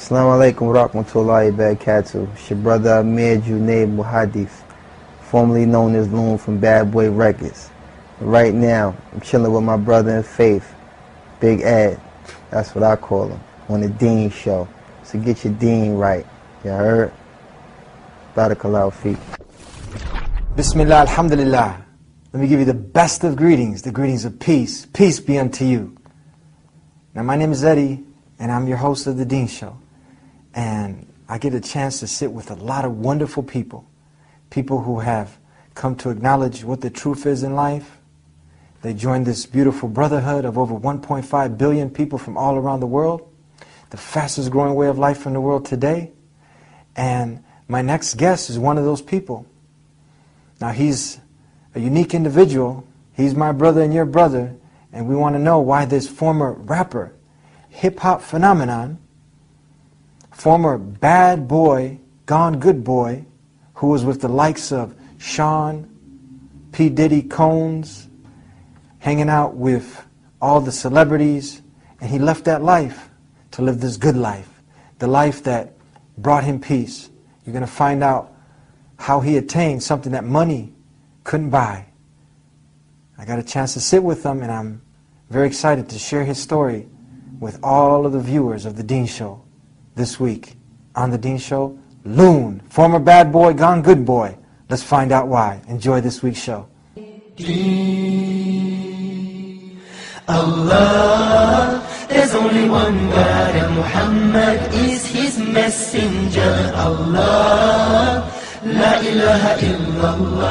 Assalamu alaikum wa rahmatullahi wa barakatuh. It's your brother Amir Junaid Muhadith, formerly known as Loon from Bad Boy Records. And right now, I'm chilling with my brother in faith, Big Ed. That's what I call him, on the Dean Show. So get your Dean right. You heard? Barakallahu feek. Bismillah, alhamdulillah. Let me give you the best of greetings, the greetings of peace. Peace be unto you. Now, my name is Eddie, and I'm your host of the Dean Show. And I get a chance to sit with a lot of wonderful people. People who have come to acknowledge what the truth is in life. They joined this beautiful brotherhood of over 1.5 billion people from all around the world. The fastest growing way of life in the world today. And my next guest is one of those people. Now, he's a unique individual. He's my brother and your brother. And we want to know why this former rapper, hip-hop phenomenon, former bad boy, gone good boy, who was with the likes of Sean, P. Diddy, Combs, hanging out with all the celebrities, and he left that life to live this good life, the life that brought him peace. You're going to find out how he attained something that money couldn't buy. I got a chance to sit with him, and I'm very excited to share his story with all of the viewers of The Dean Show this week. On The Dean Show, Loon, former bad boy, gone good boy. Let's find out why. Enjoy this week's show. Allah, there's only one God, and Muhammad is his messenger. Allah, la ilaha illallah.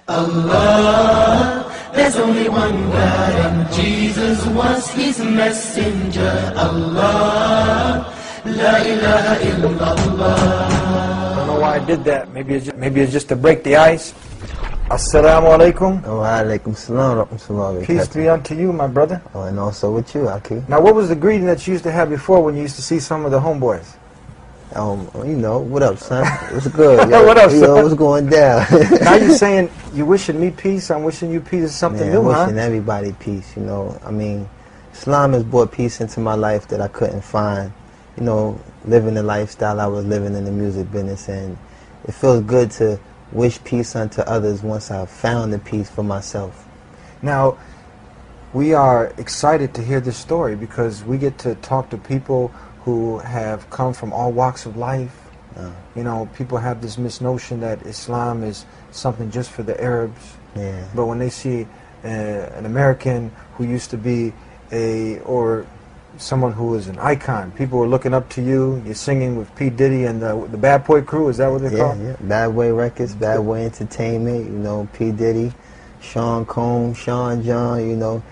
Allah, there's only one God, and Jesus was his messenger. Allah, la ilaha illallah. I don't know why I did that. Maybe it's just to break the ice. Assalamu alaikum. Wa alaikum salam wa rahmatullahi wa Peace barakatuh. be unto you, my brother. Oh, and also with you, Aki. Now, what was the greeting that you used to have before when you used to see some of the homeboys? You know, what up, son? What's good? Yo, What up, son? Yo, what's going down? Now you're saying you wishing me peace, I'm wishing you peace. Is something Man, new, I'm huh? wishing everybody peace, you know. I mean, Islam has brought peace into my life that I couldn't find, you know, living the lifestyle I was living in the music business. And it feels good to wish peace unto others once I've found the peace for myself. Now, we are excited to hear this story because we get to talk to people who have come from all walks of life. You know, people have this misnotion that Islam is something just for the Arabs. Yeah. But when they see an American who used to be or someone who was an icon, people were looking up to you. You're singing with P. Diddy and the Bad Boy Crew. Is that what they're called? Yeah. Bad Boy Records, Bad Boy Entertainment. You know, P. Diddy, Sean Combs, Sean John. You know,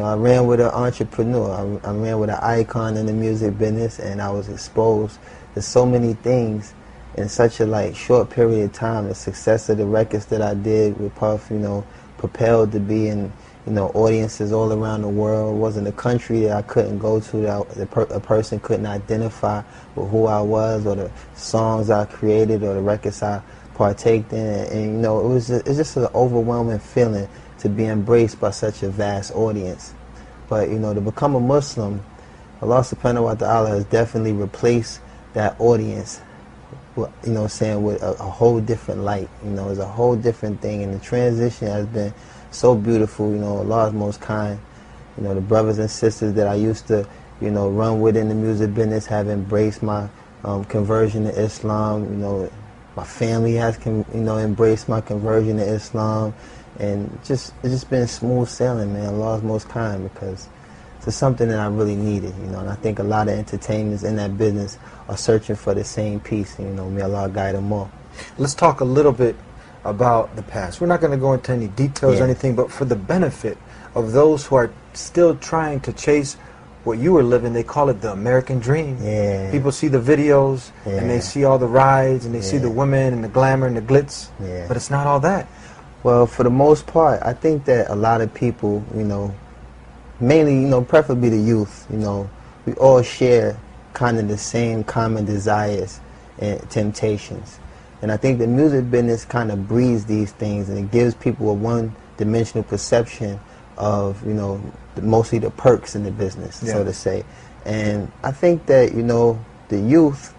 I ran with an entrepreneur. I ran with an icon in the music business, and I was exposed to so many things in such a short period of time. The success of the records that I did with Puff, you know, propelled to be in, you know, audiences all around the world. It wasn't a country that I couldn't go to that a person couldn't identify with who I was, or the songs I created, or the records I partaked in. And you know, it's just an overwhelming feeling to be embraced by such a vast audience. But you know, to become a Muslim, Allah subhanahu wa ta'ala has definitely replaced that audience, you know, saying with a whole different light. You know, it's a whole different thing, and the transition has been so beautiful. You know, Allah is most kind. You know, the brothers and sisters that I used to, you know, run with in the music business have embraced my conversion to Islam. You know, my family has, you know, embraced my conversion to Islam. And it's just been smooth sailing, man. Allah's most kind, because it's something that I really needed, you know. And I think a lot of entertainers in that business are searching for the same peace. And, you know, may Allah guide them all. Let's talk a little bit about the past. We're not going to go into any details or anything, but for the benefit of those who are still trying to chase what you were living, they call it the American dream. Yeah. People see the videos and they see all the rides and they see the women and the glamour and the glitz, but it's not all that. Well, for the most part, I think that a lot of people, you know, mainly, you know, preferably the youth, you know, we all share kind of the same common desires and temptations. And I think the music business kind of breeds these things, and it gives people a one-dimensional perception of, you know, mostly the perks in the business, so to say. And I think that, you know, the youth,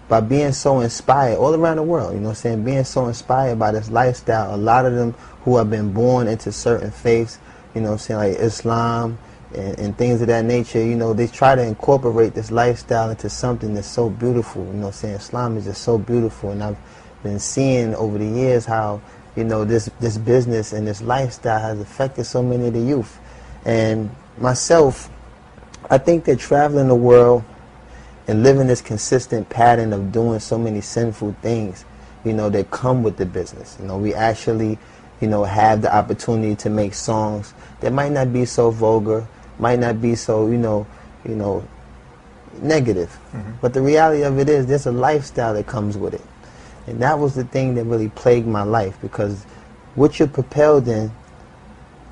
by being so inspired all around the world, you know what I'm saying, being so inspired by this lifestyle, a lot of them who have been born into certain faiths, you know what I'm saying, like Islam and things of that nature, you know, they try to incorporate this lifestyle into something that's so beautiful, you know what I'm saying. Islam is just so beautiful, and I've been seeing over the years how, you know, this business and this lifestyle has affected so many of the youth. And myself, I think that traveling the world and living this consistent pattern of doing so many sinful things, you know, that come with the business. You know, we actually, you know, have the opportunity to make songs that might not be so vulgar, might not be so, you know, negative. But the reality of it is there's a lifestyle that comes with it. And that was the thing that really plagued my life, because what you're propelled in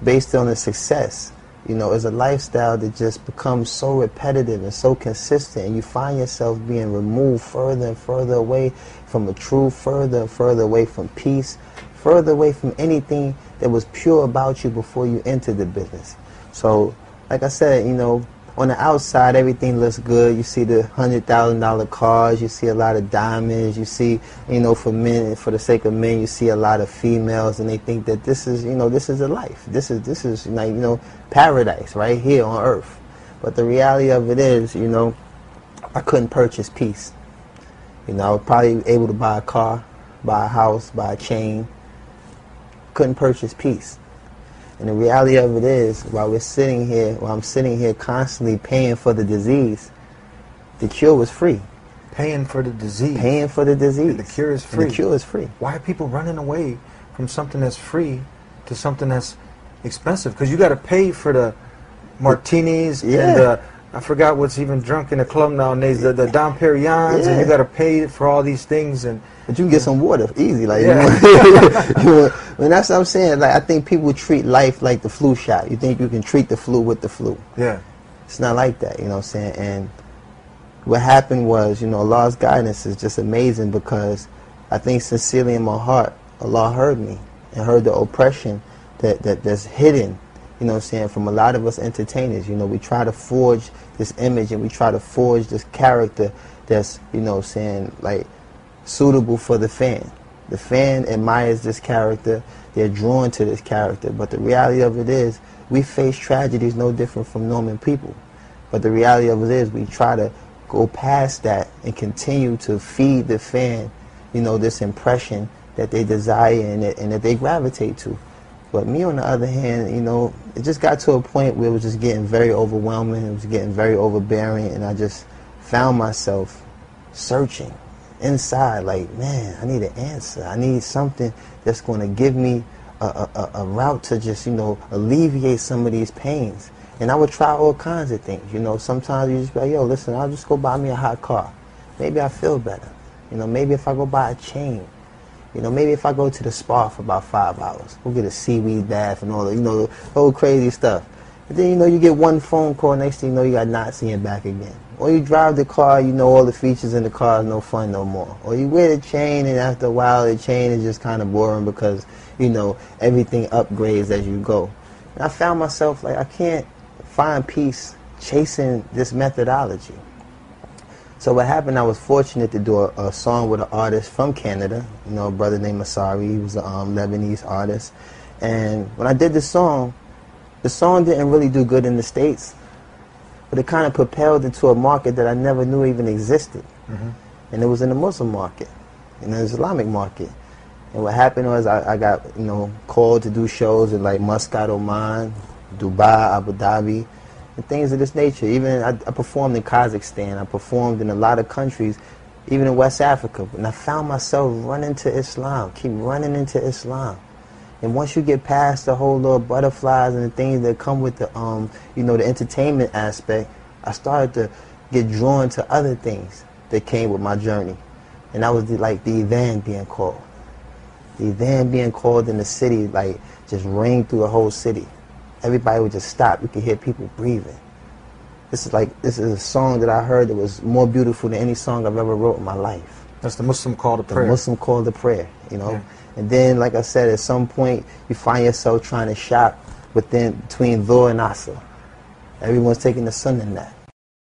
based on the success, you know, is a lifestyle that just becomes so repetitive and so consistent, and you find yourself being removed further and further away from the truth, further and further away from peace, further away from anything that was pure about you before you entered the business. So, like I said, you know, on the outside, everything looks good. You see the $100,000 cars. You see a lot of diamonds. You see, you know, for men, for the sake of men, you see a lot of females, and they think that this is, you know, this is a life. This is like, you know, paradise right here on earth. But the reality of it is, you know, I couldn't purchase peace. You know, I was probably able to buy a car, buy a house, buy a chain. Couldn't purchase peace. And the reality of it is, while I'm sitting here constantly paying for the disease, the cure was free. Paying for the disease. Paying for the disease. And the cure is free. And the cure is free. Why are people running away from something that's free to something that's expensive? Because you got to pay for the martinis and the, I forgot what's even drunk in the club nowadays, the Dom Perignons, and you got to pay for all these things. And but you can get some water easy, like when that's what I'm saying. Like, I think people treat life like the flu shot. You think you can treat the flu with the flu. Yeah, it's not like that. You know what I'm saying? And what happened was, you know, Allah's guidance is just amazing, because I think sincerely in my heart, Allah heard me and heard the oppression that's hidden. You know what I'm saying, from a lot of us entertainers. You know, we try to forge this image and we try to forge this character that's, you know what I'm saying, like, suitable for the fan. The fan admires this character, they're drawn to this character, but the reality of it is, we face tragedies no different from normal people. But the reality of it is, we try to go past that and continue to feed the fan, you know, this impression that they desire and that they gravitate to. But me, on the other hand, you know, it just got to a point where it was just getting very overwhelming, it was getting very overbearing, and I just found myself searching inside, like, man, I need an answer. I need something that's going to give me a route to just, you know, alleviate some of these pains. And I would try all kinds of things, you know. Sometimes you just be like, yo, listen, I'll just go buy me a hot car. Maybe I feel better. You know, maybe if I go buy a chain. You know, maybe if I go to the spa for about 5 hours, we'll get a seaweed bath and all the, you know, the whole crazy stuff. And then, you know, you get one phone call, next thing you know, you got knots in your back again. Or you drive the car, you know all the features in the car, no fun no more. Or you wear the chain, and after a while, the chain is just kind of boring because, you know, everything upgrades as you go. And I found myself, like, I can't find peace chasing this methodology. So what happened, I was fortunate to do a song with an artist from Canada, you know, a brother named Masari. He was a Lebanese artist. And when I did the song didn't really do good in the States, but it kind of propelled into a market that I never knew even existed. And it was in the Muslim market, in the Islamic market. And what happened was I got, you know, called to do shows in like Muscat, Oman, Dubai, Abu Dhabi, and things of this nature. Even I performed in Kazakhstan. I performed in a lot of countries, even in West Africa. And I found myself running to Islam, keep running into Islam. And once you get past the whole little butterflies and the things that come with the, you know, the entertainment aspect, I started to get drawn to other things that came with my journey. And that was like the Adhan being called. The Adhan being called in the city, like, just rang through the whole city. Everybody would just stop. You could hear people breathing. This is a song that I heard that was more beautiful than any song I've ever wrote in my life. That's the Muslim call to prayer. The Muslim call to prayer, you know. Yeah. And then, like I said, at some point, you find yourself trying to shop between Dhuhr and Asr. Everyone's taking the sunnah nap.